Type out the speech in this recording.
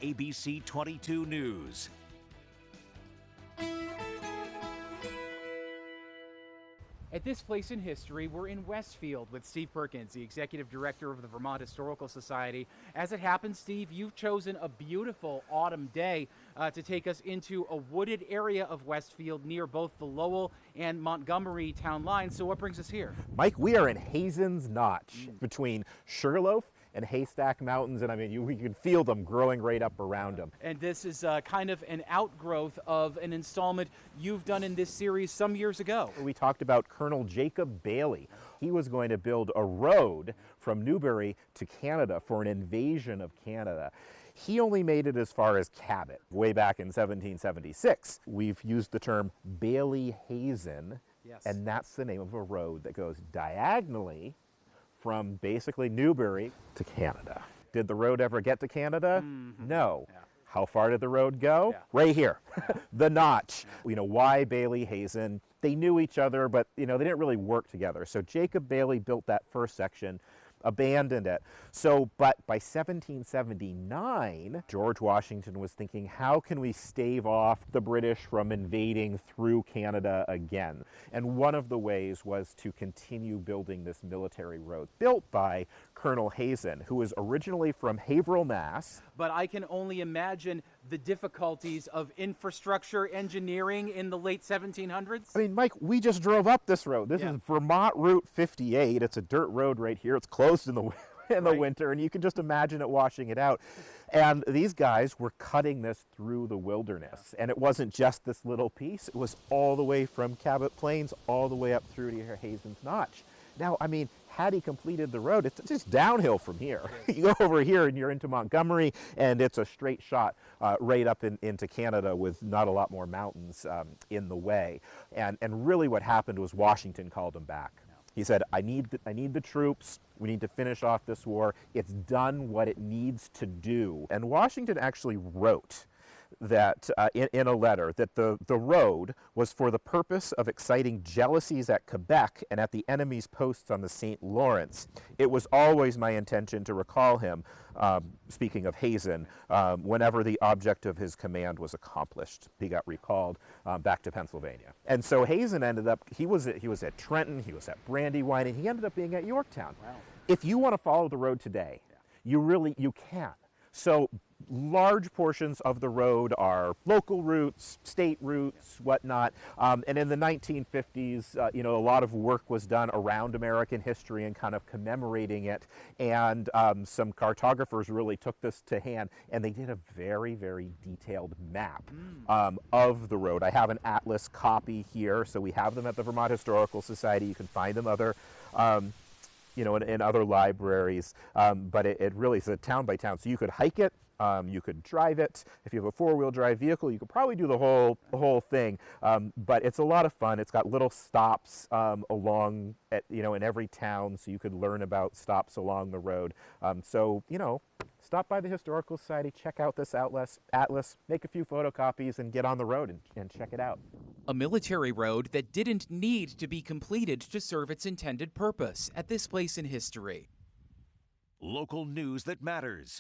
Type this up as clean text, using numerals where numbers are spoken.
ABC 22 News. At this place in history, we're in Westfield with Steve Perkins, the Executive Director of the Vermont Historical Society. As it happens, Steve, you've chosen a beautiful autumn day to take us into a wooded area of Westfield near both the Lowell and Montgomery town lines. So what brings us here? Mike, we are in Hazen's Notch between Sugarloaf and Haystack Mountains, and I mean, we can feel them growing right up around them. And this is kind of an outgrowth of an installment you've done in this series some years ago. We talked about Colonel Jacob Bailey. He was going to build a road from Newbury to Canada for an invasion of Canada. He only made it as far as Cabot, way back in 1776. We've used the term Bayley-Hazen, Yes. and that's the name of a road that goes diagonally from basically Newbury to Canada. Did the road ever get to Canada? No. Yeah. How far did the road go? Yeah. Right here, the Notch. You know, why Bayley-Hazen? They knew each other, but they didn't really work together. So Jacob Bailey built that first section, abandoned it. But by 1779, George Washington was thinking, how can we stave off the British from invading through Canada again? And one of the ways was to continue building this military road, built by Colonel Hazen, who was originally from Haverhill, Mass. But I can only imagine the difficulties of infrastructure engineering in the late 1700s. I mean, Mike, we just drove up this road. This Yeah. is Vermont Route 58. It's a dirt road right here. It's closed in the Right. winter, and you can just imagine it washing it out. And these guys were cutting this through the wilderness. And it wasn't just this little piece. It was all the way from Cabot Plains all the way up through to Hazen's Notch. Now, I mean, had he completed the road, it's just downhill from here. You go over here and you're into Montgomery, and it's a straight shot right up into Canada with not a lot more mountains in the way. And really what happened was Washington called him back. He said, I need the troops. We need to finish off this war. It's done what it needs to do. And Washington actually wrote that in a letter that the road was for the purpose of exciting jealousies at Quebec and at the enemy's posts on the St. Lawrence. It was always my intention to recall him, speaking of Hazen, whenever the object of his command was accomplished. He got recalled back to Pennsylvania. And so Hazen ended up, he was at Trenton, he was at Brandywine, and he ended up being at Yorktown. Wow. If you want to follow the road today, you can. So large portions of the road are local routes, state routes, whatnot. And in the 1950s, a lot of work was done around American history and kind of commemorating it. And some cartographers really took this to hand, and they did a very, very detailed map of the road. I have an atlas copy here, so we have them at the Vermont Historical Society. You can find them in other libraries, but it really is a town by town. So you could hike it, you could drive it. If you have a four-wheel drive vehicle, you could probably do the whole thing. But it's a lot of fun. It's got little stops along, in every town, so you could learn about stops along the road. Stop by the Historical Society, check out this atlas, make a few photocopies, and get on the road and check it out. A military road that didn't need to be completed to serve its intended purpose at this place in history. Local news that matters.